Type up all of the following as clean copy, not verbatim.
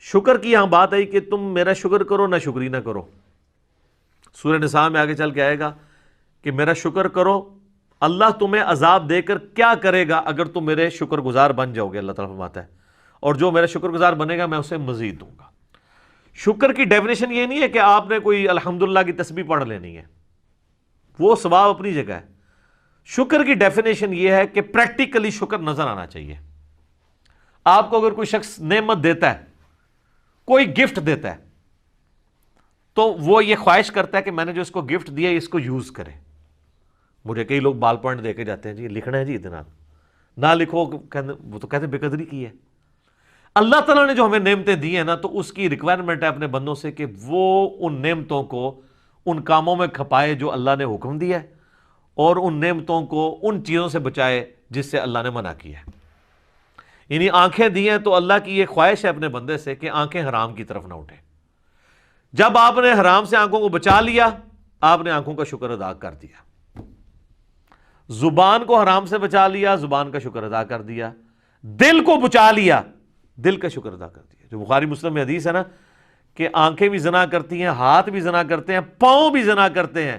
شکر کی یہاں بات آئی کہ تم میرا شکر کرو نہ شکری نہ کرو. سورہ نساء میں آگے چل کے آئے گا کہ میرا شکر کرو، اللہ تمہیں عذاب دے کر کیا کرے گا اگر تم میرے شکر گزار بن جاؤ گے. اللہ تعالیٰ فرماتا ہے اور جو میرا شکر گزار بنے گا میں اسے مزید دوں گا. شکر کی ڈیفینیشن یہ نہیں ہے کہ آپ نے کوئی الحمدللہ کی تسبیح پڑھ لینی ہے، وہ ثواب اپنی جگہ ہے. شکر کی ڈیفینیشن یہ ہے کہ پریکٹیکلی شکر نظر آنا چاہیے. آپ کو اگر کوئی شخص نعمت دیتا ہے، کوئی گفٹ دیتا ہے، تو وہ یہ خواہش کرتا ہے کہ میں نے جو اس کو گفٹ دیا اس کو یوز کرے. مجھے کئی لوگ بال پوائنٹ دے کے جاتے ہیں، جی لکھنا ہے جی اتنا، نہ لکھو، وہ تو کہتے ہیں بے قدری کی ہے. اللہ تعالیٰ نے جو ہمیں نعمتیں دی ہیں نا، تو اس کی ریکوائرمنٹ ہے اپنے بندوں سے کہ وہ ان نعمتوں کو ان کاموں میں کھپائے جو اللہ نے حکم دیا ہے، اور ان نعمتوں کو ان چیزوں سے بچائے جس سے اللہ نے منع کیا ہے. یعنی آنکھیں دی ہیں تو اللہ کی یہ خواہش ہے اپنے بندے سے کہ آنکھیں حرام کی طرف نہ اٹھیں. جب آپ نے حرام سے آنکھوں کو بچا لیا، آپ نے آنکھوں کا شکر ادا کر دیا. زبان کو حرام سے بچا لیا، زبان کا شکر ادا کر دیا. دل کو بچا لیا، دل کا شکر ادا کر دیا. جو بخاری مسلم میں حدیث ہے نا کہ آنکھیں بھی زنا کرتی ہیں، ہاتھ بھی زنا کرتے ہیں، پاؤں بھی زنا کرتے ہیں،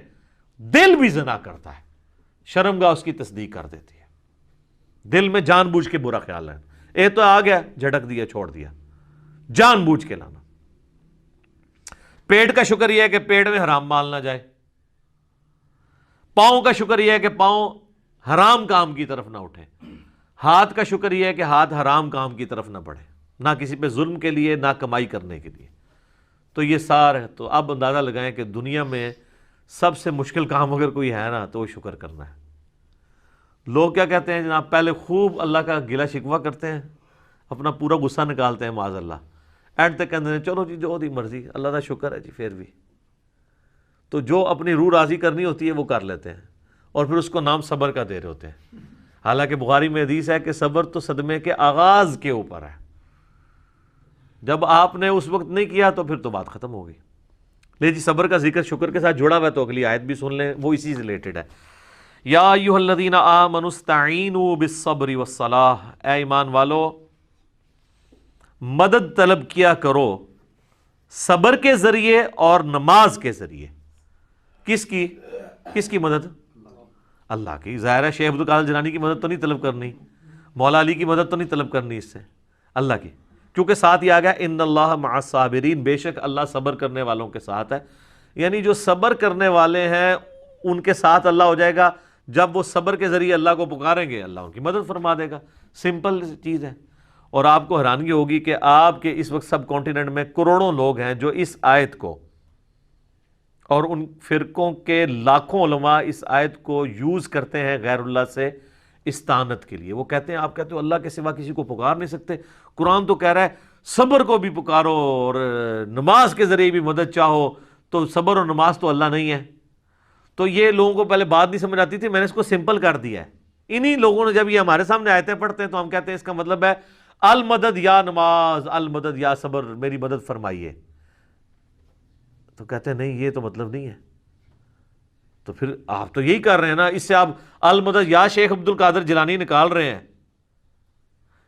دل بھی زنا کرتا ہے. شرمگاہ اس کی تصدیق کر دیتی ہے. دل میں جان بوجھ کے برا خیال ہے، اے تو آ گیا جھٹک دیا چھوڑ دیا، جان بوجھ کے لانا. پیٹ کا شکر یہ ہے کہ پیٹ میں حرام مال نہ جائے. پاؤں کا شکر یہ ہے کہ پاؤں حرام کام کی طرف نہ اٹھے. ہاتھ کا شکر یہ ہے کہ ہاتھ حرام کام کی طرف نہ بڑھے، نہ کسی پہ ظلم کے لیے نہ کمائی کرنے کے لیے. تو یہ سار ہے. تو اب اندازہ لگائیں کہ دنیا میں سب سے مشکل کام اگر کوئی ہے نا تو وہ شکر کرنا ہے. لوگ کیا کہتے ہیں جناب، پہلے خوب اللہ کا گلہ شکوہ کرتے ہیں، اپنا پورا غصہ نکالتے ہیں معاذ اللہ، اینڈ تک کہتے ہیں چلو جی جو دی مرضی، اللہ کا شکر ہے جی. پھر بھی تو جو اپنی روح راضی کرنی ہوتی ہے وہ کر لیتے ہیں، اور پھر اس کو نام صبر کا دے رہے ہوتے ہیں. حالانکہ بخاری میں حدیث ہے کہ صبر تو صدمے کے آغاز کے اوپر ہے. جب آپ نے اس وقت نہیں کیا تو پھر تو بات ختم ہوگی. لے جی، صبر کا ذکر شکر کے ساتھ جڑا ہوا ہے تو اگلی آیت بھی سن لیں، وہ اسی سے ریلیٹڈ ہے. یا ایھا الذین آمنوا استعینوا بالصبر والصلاۃ، اے ایمان والو مدد طلب کیا کرو صبر کے ذریعے اور نماز کے ذریعے. کس کی مدد؟ اللہ کی. ظاہر ہے شیخ عبد القادر جیلانی کی مدد تو نہیں طلب کرنی، مولا علی کی مدد تو نہیں طلب کرنی، اس سے اللہ کی. کیونکہ ساتھ ہی آ گیا ان اللہ مع الصابرین، بے شک اللہ صبر کرنے والوں کے ساتھ ہے. یعنی جو صبر کرنے والے ہیں ان کے ساتھ اللہ ہو جائے گا. جب وہ صبر کے ذریعے اللہ کو پکاریں گے اللہ ان کی مدد فرما دے گا. سمپل چیز ہے. اور آپ کو حیرانگی ہوگی کہ آپ کے اس وقت سب کانٹیننٹ میں کروڑوں لوگ ہیں جو اس آیت کو، اور ان فرقوں کے لاکھوں علماء اس آیت کو یوز کرتے ہیں غیر اللہ سے استعانت کے لیے. وہ کہتے ہیں، آپ کہتے ہو اللہ کے سوا کسی کو پکار نہیں سکتے، قرآن تو کہہ رہا ہے صبر کو بھی پکارو اور نماز کے ذریعے بھی مدد چاہو، تو صبر اور نماز تو اللہ نہیں ہے. تو یہ لوگوں کو پہلے بات نہیں سمجھ آتی تھی، میں نے اس کو سمپل کر دیا ہے. انہی لوگوں نے جب یہ ہمارے سامنے آیتیں پڑھتے ہیں تو ہم کہتے ہیں اس کا مطلب ہے المدد یا نماز، المدد یا صبر، میری مدد فرمائیے. تو کہتے ہیں نہیں، یہ تو مطلب نہیں ہے. تو پھر آپ تو یہی کر رہے ہیں نا، اس سے آپ المدد یا شیخ عبد القادر جیلانی نکال رہے ہیں،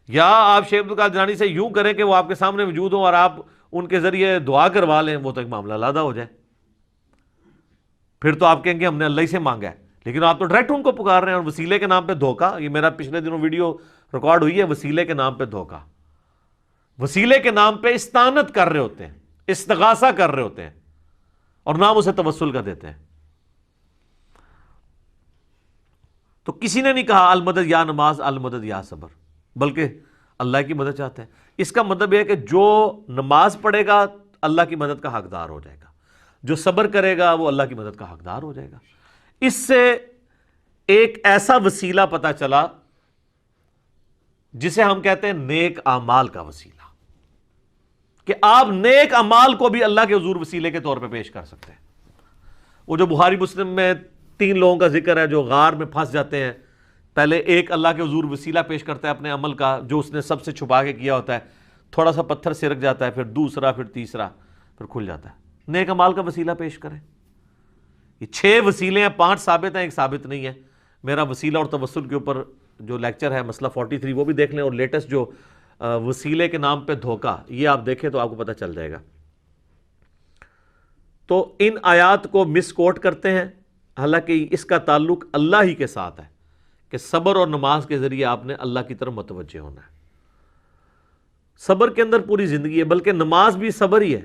یا آپ شیخ عبد القادر جیلانی سے یوں کریں کہ وہ آپ کے سامنے موجود ہوں اور آپ ان کے ذریعے دعا کروا لیں، وہ تو ایک معاملہ علیحدہ ہو جائے. پھر تو آپ کہیں گے ہم نے اللہ ہی سے مانگا ہے. لیکن آپ تو ڈائریکٹ ان کو پکار رہے ہیں، اور وسیلے کے نام پہ دھوکہ. یہ میرا پچھلے دنوں ویڈیو ریکارڈ ہوئی ہے، وسیلے کے نام پہ دھوکہ. وسیلے کے نام پہ استعانت کر رہے ہوتے ہیں، استغاثہ کر رہے ہوتے ہیں، اور نام اسے توسل کا دیتے ہیں. تو کسی نے نہیں کہا المدد یا نماز، المدد یا صبر، بلکہ اللہ کی مدد چاہتے ہیں. اس کا مطلب یہ ہے کہ جو نماز پڑھے گا اللہ کی مدد کا حقدار ہو جائے گا، جو صبر کرے گا وہ اللہ کی مدد کا حقدار ہو جائے گا. اس سے ایک ایسا وسیلہ پتہ چلا جسے ہم کہتے ہیں نیک اعمال کا وسیلہ، کہ آپ نیک اعمال کو بھی اللہ کے حضور وسیلے کے طور پہ پیش کر سکتے ہیں. وہ جو بخاری مسلم میں 3 لوگوں کا ذکر ہے جو غار میں پھنس جاتے ہیں، پہلے ایک اللہ کے حضور وسیلہ پیش کرتا ہے اپنے عمل کا جو اس نے سب سے چھپا کے کیا ہوتا ہے، تھوڑا سا پتھر سرک جاتا ہے، پھر دوسرا، پھر تیسرا، پھر کھل جاتا ہے. نیک اعمال کا وسیلہ پیش کریں. یہ 6 وسیلے ہیں، 5 ثابت ہیں، ایک ثابت نہیں ہے. میرا وسیلہ اور توسل کے اوپر جو لیکچر ہے مسئلہ 43 وہ بھی دیکھ لیں، اور لیٹسٹ جو وسیلے کے نام پہ دھوکہ، یہ آپ دیکھیں تو آپ کو پتہ چل جائے گا۔ تو ان آیات کو مس کوٹ کرتے ہیں، حالانکہ اس کا تعلق اللہ ہی کے ساتھ ہے کہ صبر اور نماز کے ذریعے آپ نے اللہ کی طرف متوجہ ہونا ہے۔ صبر کے اندر پوری زندگی ہے، بلکہ نماز بھی صبر ہی ہے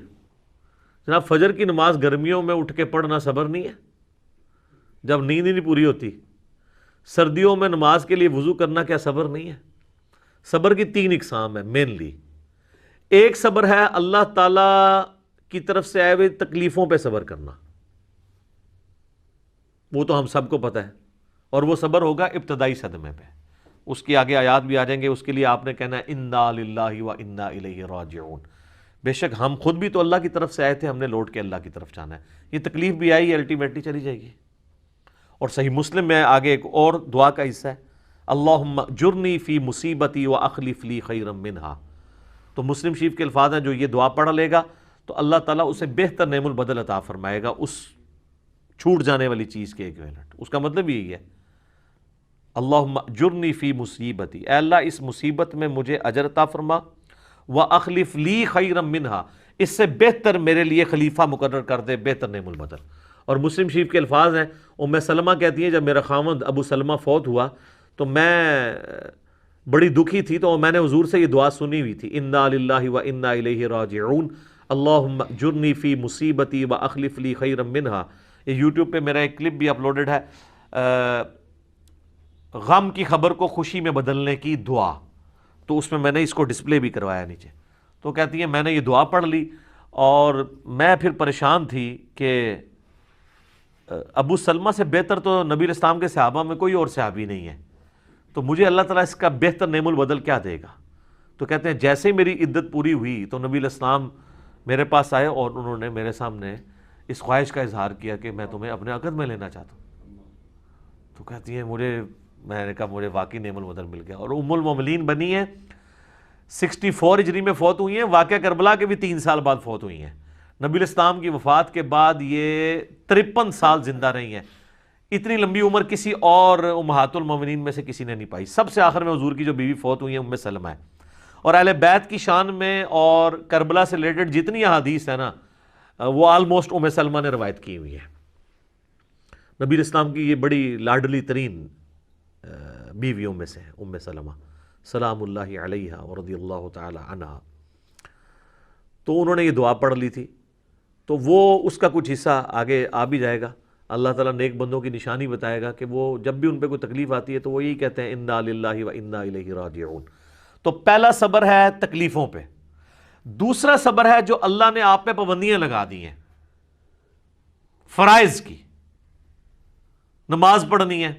جناب۔ فجر کی نماز گرمیوں میں اٹھ کے پڑھنا صبر نہیں ہے جب نیند ہی نہیں پوری ہوتی؟ سردیوں میں نماز کے لیے وضو کرنا کیا صبر نہیں ہے؟ صبر کی 3 اقسام ہے مینلی۔ ایک صبر ہے اللہ تعالی کی طرف سے آئے ہوئے تکلیفوں پہ صبر کرنا، وہ تو ہم سب کو پتہ ہے، اور وہ صبر ہوگا ابتدائی صدمے پہ۔ اس کی آگے آیات بھی آ جائیں گے، اس کے لیے آپ نے کہنا ہے انا للہ و انا الیہ راجعون، بے شک ہم خود بھی تو اللہ کی طرف سے آئے تھے، ہم نے لوٹ کے اللہ کی طرف جانا ہے۔ یہ تکلیف بھی آئی، الٹیمیٹلی چلی جائے گی۔ اور صحیح مسلم میں آگے ایک اور دعا کا حصہ ہے، اللہم اجرنی فی مصیبتی واخلف لی خیرا منہا۔ تو مسلم شریف کے الفاظ ہیں، جو یہ دعا پڑھ لے گا تو اللہ تعالیٰ اسے بہتر نعم البدل عطا فرمائے گا اس چھوٹ جانے والی چیز کے ایکویلنٹ۔ اس کا مطلب یہی ہے، اللہم اجرنی فی مصیبتی، اے اللہ اس مصیبت میں مجھے اجر عطا فرما، واخلف لی خیرا منہا، اس سے بہتر میرے لیے خلیفہ مقرر کر دے، بہتر نعم البدل۔ اور مسلم شریف کے الفاظ ہیں، ام سلمہ کہتی ہیں جب میرا خاوند ابو سلمہ فوت ہوا تو میں بڑی دکھی تھی، تو میں نے حضور سے یہ دعا سنی ہوئی تھی، انا للہ و انا الیہ راجعون، اللہم اجرنی فی مصیبتی واخلف لی خیرا منہا۔ یہ یوٹیوب پہ میرا ایک کلپ بھی اپلوڈڈ ہے، غم کی خبر کو خوشی میں بدلنے کی دعا، تو اس میں نے اس کو ڈسپلے بھی کروایا نیچے۔ تو کہتی ہیں میں نے یہ دعا پڑھ لی اور میں پھر پریشان تھی کہ ابو سلمہ سے بہتر تو نبی اسلام کے صحابہ میں کوئی اور صحابی نہیں ہے، تو مجھے اللہ تعالیٰ اس کا بہتر نعم البدل کیا دے گا؟ تو کہتے ہیں جیسے ہی میری عدت پوری ہوئی تو نبی الاسلام میرے پاس آئے اور انہوں نے میرے سامنے اس خواہش کا اظہار کیا کہ میں تمہیں اپنے عقد میں لینا چاہتا ہوں۔ تو کہتی ہیں میں نے کہا مجھے واقعی نعم البدل مل گیا۔ اور ام المومنین بنی ہیں 64 ہجری میں فوت ہوئی ہیں، واقعہ کربلا کے بھی 3 سال بعد فوت ہوئی ہیں۔ نبی الاسلام کی وفات کے بعد یہ 53 سال زندہ رہی ہیں۔ اتنی لمبی عمر کسی اور امہات المومنین میں سے کسی نے نہیں پائی۔ سب سے آخر میں حضور کی جو بیوی فوت ہوئی ہیں ام سلمہ ہے۔ اور اہل بیت کی شان میں اور کربلا سے ریلیٹڈ جتنی احادیث ہے نا، وہ آلموسٹ ام سلمہ نے روایت کی ہوئی ہے۔ نبی الاسلام کی یہ بڑی لاڈلی ترین بیویوں میں سے ہے ام سلمہ سلام اللہ علیہا ورضی اللہ تعالی عنہا۔ تو انہوں نے یہ دعا پڑھ لی تھی، تو وہ اس کا کچھ حصہ آگے آ بھی جائے گا۔ اللہ تعالیٰ نیک بندوں کی نشانی بتائے گا کہ وہ جب بھی ان پہ کوئی تکلیف آتی ہے تو وہ یہی کہتے ہیں انا للہ و انا الیہ راجعون۔ تو پہلا صبر ہے تکلیفوں پہ، دوسرا صبر ہے جو اللہ نے آپ پہ پابندیاں لگا دی ہیں فرائض کی، نماز پڑھنی ہے،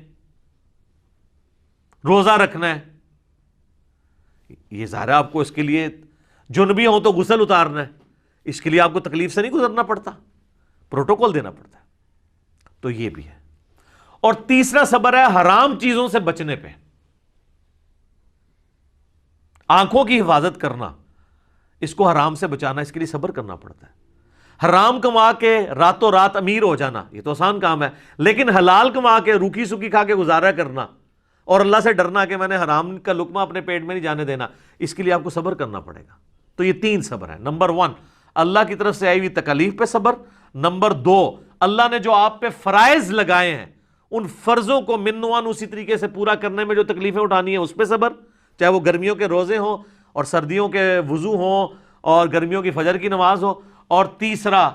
روزہ رکھنا ہے، یہ ظاہر ہے آپ کو اس کے لیے جنبی ہوں تو غسل اتارنا ہے، اس کے لیے آپ کو تکلیف سے نہیں گزرنا پڑتا، پروٹوکول دینا پڑتا ہے، تو یہ بھی ہے۔ اور تیسرا صبر ہے حرام چیزوں سے بچنے پہ، آنکھوں کی حفاظت کرنا، اس کو حرام سے بچانا، اس کے لیے صبر کرنا پڑتا ہے۔ حرام کما کے راتوں رات امیر ہو جانا یہ تو آسان کام ہے، لیکن حلال کما کے روکھی سکی کھا کے گزارا کرنا اور اللہ سے ڈرنا کہ میں نے حرام کا لقمہ اپنے پیٹ میں نہیں جانے دینا، اس کے لیے آپ کو صبر کرنا پڑے گا۔ تو یہ 3 صبر ہیں۔ نمبر 1 اللہ کی طرف سے آئی ہوئی تکالیف پہ صبر، نمبر 2 اللہ نے جو آپ پہ فرائض لگائے ہیں ان فرضوں کو منوان اسی طریقے سے پورا کرنے میں جو تکلیفیں اٹھانی ہیں اس پہ صبر، چاہے وہ گرمیوں کے روزے ہوں اور سردیوں کے وضو ہوں اور گرمیوں کی فجر کی نماز ہو، اور تیسرا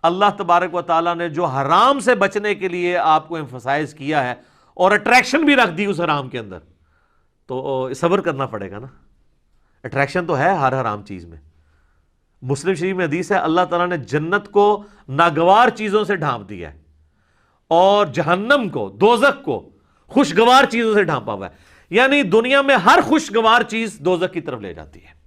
اللہ تبارک و تعالیٰ نے جو حرام سے بچنے کے لیے آپ کو ایمفسائز کیا ہے اور اٹریکشن بھی رکھ دی اس حرام کے اندر، تو صبر کرنا پڑے گا نا۔ اٹریکشن تو ہے ہر حرام چیز میں۔ مسلم شریف میں حدیث ہے اللہ تعالیٰ نے جنت کو ناگوار چیزوں سے ڈھانپ دیا ہے اور جہنم کو، دوزخ کو خوشگوار چیزوں سے ڈھانپا ہوا ہے، یعنی دنیا میں ہر خوشگوار چیز دوزخ کی طرف لے جاتی ہے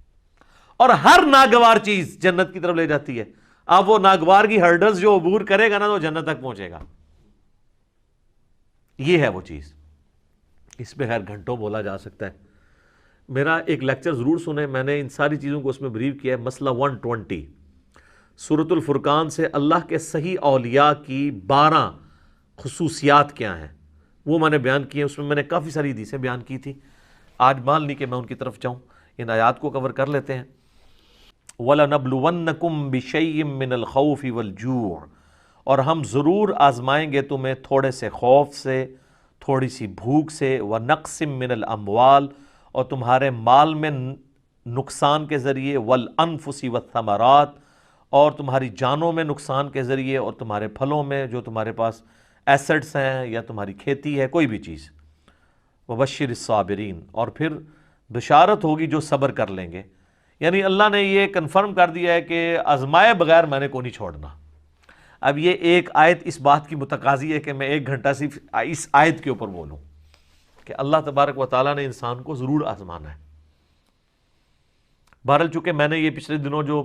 اور ہر ناگوار چیز جنت کی طرف لے جاتی ہے۔ اب وہ ناگوار کی ہرڈلز جو عبور کرے گا نا تو جنت تک پہنچے گا، یہ ہے وہ چیز۔ اس پہ خیر گھنٹوں بولا جا سکتا ہے، میرا ایک لیکچر ضرور سنیں، میں نے ان ساری چیزوں کو اس میں بریف کیا ہے۔ مسئلہ 120 سورۃ الفرقان سے اللہ کے صحیح اولیاء کی 12 خصوصیات کیا ہیں وہ میں نے بیان کی ہیں، اس میں میں نے کافی ساری حدیثیں بیان کی تھی، آج مان لی کہ میں ان کی طرف جاؤں۔ ان آیات کو کور کر لیتے ہیں. وَلَنَبْلُوَنَّكُمْ بِشَيْءٍ مِّنَ الْخَوْفِ وَالْجُوعِ، اور ہم ضرور آزمائیں گے تمہیں تھوڑے سے خوف سے، تھوڑی سی بھوک سے، وَنَقْصٍ مِّنَ الْأَمْوَالِ، اور تمہارے مال میں نقصان کے ذریعے، وَالْأَنفُسِ وَالثَّمَرَاتِ، اور تمہاری جانوں میں نقصان کے ذریعے، اور تمہارے پھلوں میں جو تمہارے پاس ایسٹس ہیں یا تمہاری کھیتی ہے، کوئی بھی چیز. وَبَشِّرِ الصَّابِرِينَ، اور پھر بشارت ہوگی جو صبر کر لیں گے. یعنی اللہ نے یہ کنفرم کر دیا ہے کہ آزمائے بغیر میں نے کو نہیں چھوڑنا. اب یہ ایک آیت اس بات کی متقاضی ہے کہ میں 1 گھنٹہ صرف اس آیت کے اوپر بولوں کہ اللہ تبارک و تعالیٰ نے انسان کو ضرور آزمانا ہے. بہرحال چونکہ میں نے یہ پچھلے دنوں جو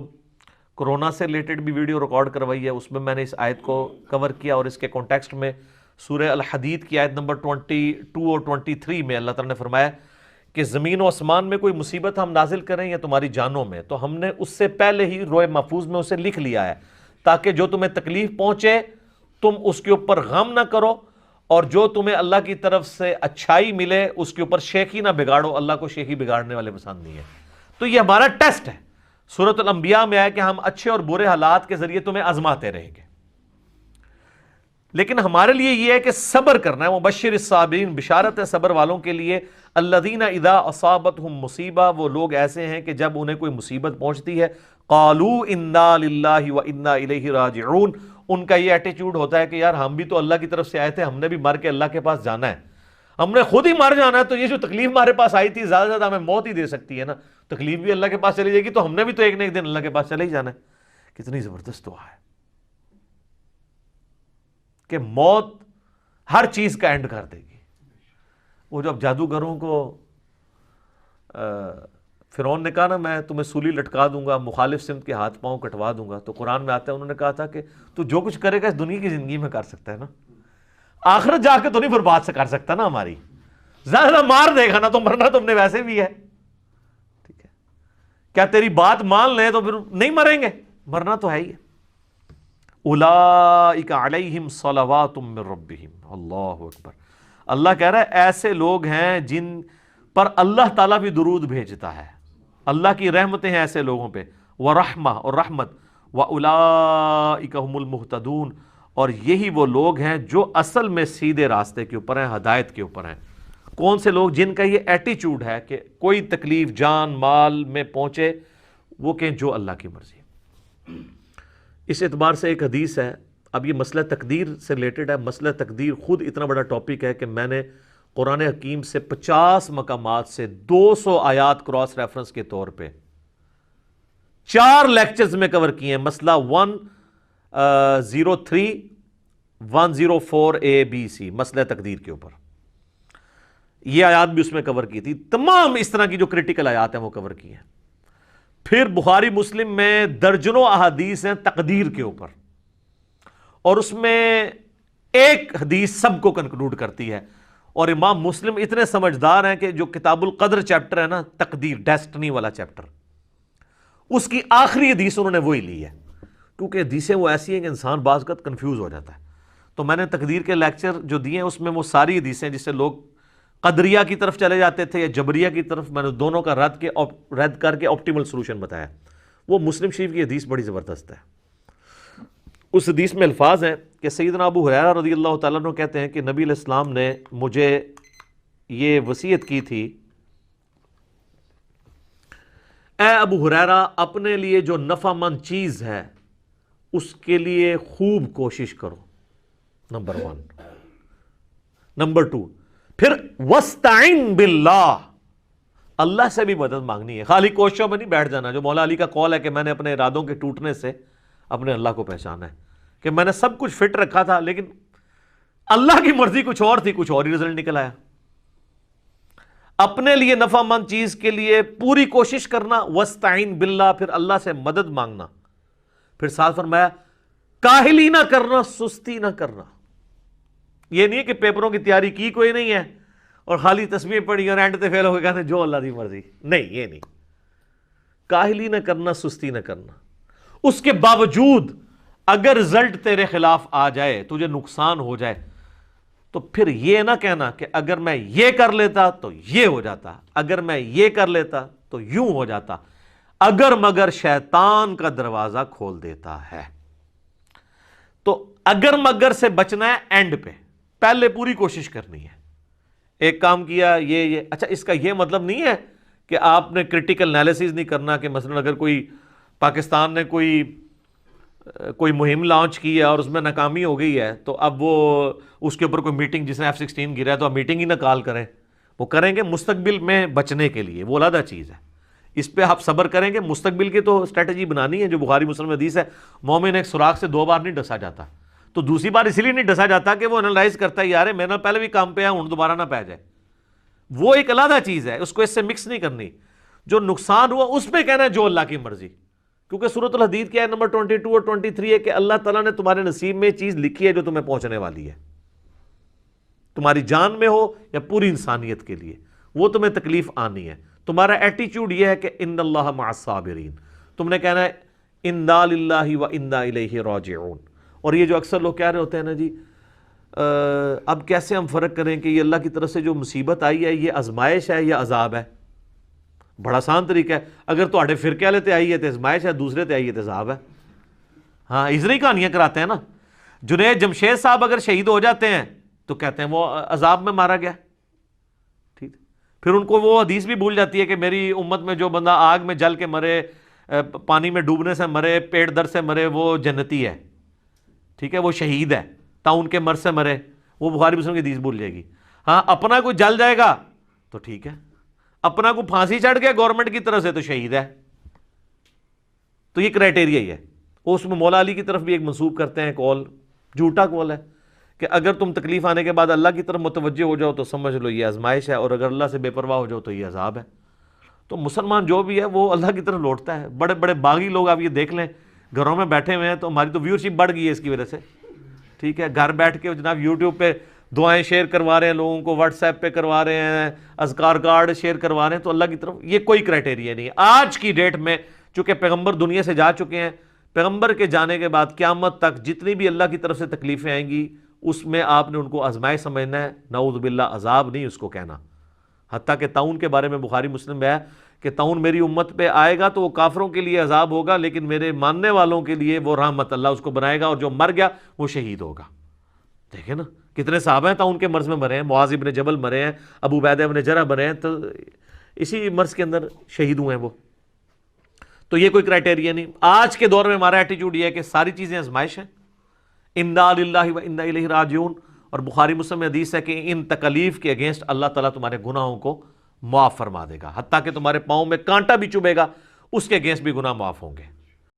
کرونا سے ریلیٹڈ بھی ویڈیو ریکارڈ کروائی ہے، اس میں نے اس آیت کو کور کیا، اور اس کے کانٹیکسٹ میں سورہ الحدید کی آیت نمبر 22 اور 23 میں اللہ تعالیٰ نے فرمایا کہ زمین و آسمان میں کوئی مصیبت ہم نازل کریں یا تمہاری جانوں میں، تو ہم نے اس سے پہلے ہی روح محفوظ میں اسے لکھ لیا ہے، تاکہ جو تمہیں تکلیف پہنچے تم اس کے اوپر غم نہ کرو، اور جو تمہیں اللہ کی طرف سے اچھائی ملے اس کے اوپر شیخی نہ بگاڑو. اللہ کو شیخی بگاڑنے والے پسند نہیں ہے. تو یہ ہمارا ٹیسٹ ہے. سورۃ الانبیاء میں ہے کہ ہم اچھے اور برے حالات کے ذریعے تمہیں آزماتے رہیں گے، لیکن ہمارے لیے یہ ہے کہ صبر کرنا ہے. مبشر الصابرین، بشارت ہے صبر والوں کے لیے. الذین اذا اصابتہم مصیبہ، وہ لوگ ایسے ہیں کہ جب انہیں کوئی مصیبت پہنچتی ہے، قالوا انا للہ وانا الیہ راجعون، ان کا یہ ایٹیچیوڈ ہوتا ہے کہ یار ہم بھی تو اللہ کی طرف سے آئے تھے، ہم نے بھی مر کے اللہ کے پاس جانا ہے، ہم نے خود ہی مر جانا ہے، تو یہ جو تکلیف ہمارے پاس آئی تھی زیادہ سے زیادہ ہمیں موت ہی دے سکتی ہے نا، تکلیف بھی اللہ کے پاس چلی جائے گی، تو ہم نے بھی تو ایک نہ ایک دن اللہ کے پاس چلے ہی جانا ہے. کتنی زبردست دعا ہے کہ موت ہر چیز کا اینڈ کر دے گی. وہ جب جادوگروں کو فرعون نے کہا نا میں تمہیں سولی لٹکا دوں گا، مخالف سمت کے ہاتھ پاؤں کٹوا دوں گا، تو قرآن میں آتا ہے انہوں نے کہا تھا کہ تو جو کچھ کرے گا اس دنیا کی زندگی میں کر سکتا ہے نا، آخرت جا کے تو نہیں برباد سے کر سکتا نا ہماری، زیادہ مار دے گا نا، تو مرنا تم نے ویسے بھی ہے. ٹھیک ہے، کیا تیری بات مان لیں تو پھر نہیں مریں گے، مرنا تو ہے ہی. اولئک علیہم صلوات من ربہم، اللہ اکبر. اللہ کہہ رہا ہے ایسے لوگ ہیں جن پر اللہ تعالیٰ بھی درود بھیجتا ہے، اللہ کی رحمتیں ہیں ایسے لوگوں پہ، ورحمہ، اور رحمت، واولئک هم المہتدون، اور یہی وہ لوگ ہیں جو اصل میں سیدھے راستے کے اوپر ہیں، ہدایت کے اوپر ہیں. کون سے لوگ؟ جن کا یہ ایٹیچیوڈ ہے کہ کوئی تکلیف جان مال میں پہنچے وہ کہیں جو اللہ کی مرضی. اس اعتبار سے ایک حدیث ہے، اب یہ مسئلہ تقدیر سے ریلیٹڈ ہے. مسئلہ تقدیر خود اتنا بڑا ٹاپک ہے کہ میں نے قرآن حکیم سے 50 مقامات سے 200 آیات کراس ریفرنس کے طور پہ 4 لیکچرز میں کور کیے ہیں. مسئلہ 103 104 ABC مسئلہ تقدیر کے اوپر، یہ آیات بھی اس میں کور کی تھی. تمام اس طرح کی جو کریٹیکل آیات ہیں وہ کور کی ہیں. پھر بخاری مسلم میں درجنوں احادیث ہیں تقدیر کے اوپر، اور اس میں ایک حدیث سب کو کنکلوڈ کرتی ہے. اور امام مسلم اتنے سمجھدار ہیں کہ جو کتاب القدر چیپٹر ہے نا، تقدیر ڈیسٹنی والا چیپٹر، اس کی آخری حدیث انہوں نے وہی لی ہے، کیونکہ حدیثیں وہ ایسی ہیں کہ انسان بعض اوقات کنفیوز ہو جاتا ہے. تو میں نے تقدیر کے لیکچر جو دیے ہیں اس میں وہ ساری حدیثیں جس سے لوگ قدریہ کی طرف چلے جاتے تھے یا جبریہ کی طرف، میں نے دونوں کا رد کر کے آپٹیمل سولوشن بتایا. وہ مسلم شریف کی حدیث بڑی زبردست ہے. اس حدیث میں الفاظ ہیں کہ سیدنا ابو ہریرہ رضی اللہ تعالیٰ عنہ کہتے ہیں کہ نبی علیہ السلام نے مجھے یہ وصیت کی تھی، اے ابو ہریرہ اپنے لیے جو نفع مند چیز ہے اس کے لیے خوب کوشش کرو، نمبر 1. نمبر 2 پھر وَاسْتَعِن بِاللَّهِ، اللہ سے بھی مدد مانگنی ہے، خالی کوششوں میں نہیں بیٹھ جانا. جو مولا علی کا قول ہے کہ میں نے اپنے ارادوں کے ٹوٹنے سے اپنے اللہ کو پہچانا ہے، کہ میں نے سب کچھ فٹ رکھا تھا لیکن اللہ کی مرضی کچھ اور تھی، کچھ اور ہی رزلٹ نکل آیا. اپنے لیے نفع مند چیز کے لیے پوری کوشش کرنا، وَاسْتَعِن بِاللَّهِ، پھر اللہ سے مدد مانگنا. پھر ساتھ فرمایا کاہلی نہ کرنا، سستی نہ کرنا. یہ نہیں ہے کہ پیپروں کی تیاری کی کوئی نہیں ہے اور خالی تسبیح پڑھی اور اینڈ تے فیل ہو کے کہتے ہیں جو اللہ دی مرضی. نہیں، یہ نہیں. کاہلی نہ کرنا، سستی نہ کرنا. اس کے باوجود اگر رزلٹ تیرے خلاف آ جائے، تجھے نقصان ہو جائے، تو پھر یہ نہ کہنا کہ اگر میں یہ کر لیتا تو یہ ہو جاتا، اگر میں یہ کر لیتا تو یوں ہو جاتا اگر مگر شیطان کا دروازہ کھول دیتا ہے. تو اگر مگر سے بچنا ہے اینڈ پہ، پہلے پوری کوشش کرنی ہے. ایک کام کیا یہ اچھا، اس کا یہ مطلب نہیں ہے کہ آپ نے کرٹیکل انالیسز نہیں کرنا کہ مثلا اگر کوئی پاکستان نے کوئی مہم لانچ کی ہے اور اس میں ناکامی ہو گئی ہے تو اب وہ اس کے اوپر کوئی میٹنگ، جس نے F-16 گرا ہے تو اب میٹنگ ہی نہ کال کریں. وہ کریں گے مستقبل میں بچنے کے لیے، وہ علیحدہ چیز ہے. اس پہ آپ صبر کریں گے، مستقبل کی تو اسٹریٹجی بنانی ہے. جو بخاری مسلم میں حدیث ہے، مومن ایک سوراخ سے 2 بار نہیں ڈسا جاتا. تو دوسری بار اسی لیے نہیں ڈسا جاتا کہ وہ انالائز کرتا ہے یار میرے پہلے بھی کام پہ ہے، ہوں دوبارہ نہ پہ جائے. وہ ایک علیحدہ چیز ہے، اس کو اس سے مکس نہیں کرنی. جو نقصان ہوا اس پہ کہنا ہے جو اللہ کی مرضی، کیونکہ سورۃ الحدید کیا ہے نمبر 22 اور 23 ہے کہ اللہ تعالیٰ نے تمہارے نصیب میں چیز لکھی ہے جو تمہیں پہنچنے والی ہے، تمہاری جان میں ہو یا پوری انسانیت کے لیے، وہ تمہیں تکلیف آنی ہے. تمہارا ایٹیچیوڈ یہ ہے کہ ان اللہ مع الصابرین، تم نے کہنا ہے انا للہ و انا الیہ راجعون. اور یہ جو اکثر لوگ کہہ رہے ہوتے ہیں نا جی اب کیسے ہم فرق کریں کہ یہ اللہ کی طرف سے جو مصیبت آئی ہے یہ آزمائش ہے یا عذاب ہے. بڑا آسان طریقہ ہے، اگر تواڈے فرقے والے تے آئی ہے تے آزمائش ہے، دوسرے تے آئی ہے تے عذاب ہے. ہاں اس طرح کہانیاں کراتے ہیں نا. جنید جمشید صاحب اگر شہید ہو جاتے ہیں تو کہتے ہیں وہ عذاب میں مارا گیا. ٹھیک، پھر ان کو وہ حدیث بھی بھول جاتی ہے کہ میری امت میں جو بندہ آگ میں جل کے مرے، پانی میں ڈوبنے سے مرے، پیٹ درد سے مرے، وہ جنتی ہے. ٹھیک ہے، وہ شہید ہے. تعاون کے مرض سے مرے، وہ بخاری مسلم کی حدیث بھول جائے گی. ہاں اپنا کوئی جل جائے گا تو ٹھیک ہے، اپنا کو پھانسی چڑھ گیا گورنمنٹ کی طرف سے تو شہید ہے. تو یہ کرائٹیریا ہی ہے. اس میں مولا علی کی طرف بھی ایک منسوب کرتے ہیں کول، جھوٹا کول ہے کہ اگر تم تکلیف آنے کے بعد اللہ کی طرف متوجہ ہو جاؤ تو سمجھ لو یہ آزمائش ہے، اور اگر اللہ سے بے پرواہ ہو جاؤ تو یہ عذاب ہے. تو مسلمان جو بھی ہے وہ اللہ کی طرف لوٹتا ہے. بڑے بڑے باغی لوگ آپ یہ دیکھ لیں گھروں میں بیٹھے ہوئے ہیں، تو ہماری تو ویورشپ بڑھ گئی ہے اس کی وجہ سے. ٹھیک ہے، گھر بیٹھ کے جناب یوٹیوب پہ دعائیں شیئر کروا رہے ہیں لوگوں کو، واٹس ایپ پہ کروا رہے ہیں، اذکار کارڈ شیئر کروا رہے ہیں. تو اللہ کی طرف یہ کوئی کرائٹیریا نہیں ہے آج کی ڈیٹ میں. چونکہ پیغمبر دنیا سے جا چکے ہیں، پیغمبر کے جانے کے بعد قیامت تک جتنی بھی اللہ کی طرف سے تکلیفیں آئیں گی اس میں آپ نے ان کو آزمائش سمجھنا ہے، نعوذ باللہ عذاب نہیں اس کو کہنا. حتیٰ کہ تعاون کے بارے میں بخاری مسلم میں ہے کہ تعاون میری امت پہ آئے گا تو وہ کافروں کے لیے عذاب ہوگا، لیکن میرے ماننے والوں کے لیے وہ رحمت، اللہ اس کو بنائے گا، اور جو مر گیا وہ شہید ہوگا. دیکھیں نا کتنے صحابہ ہیں تعاون کے مرض میں مرے ہیں، معاذ ابن جبل مرے ہیں، ابو عبیدہ ابن جرح مرے ہیں، تو اسی مرض کے اندر شہید ہوئے ہیں وہ. تو یہ کوئی کرائٹیریا نہیں. آج کے دور میں ہمارا ایٹیٹیوڈ یہ ہے کہ ساری چیزیں آزمائش ہیں. انا للہ و انا الیہ راجعون. اور بخاری مسلم میں حدیث ہے کہ ان تکالیف کے اگینسٹ اللہ تعالیٰ تمہارے گناہوں کو معاف فرما دے گا، حتیٰ کہ تمہارے پاؤں میں کانٹا بھی چبھے گا اس کے اگینسٹ بھی گناہ معاف ہوں گے.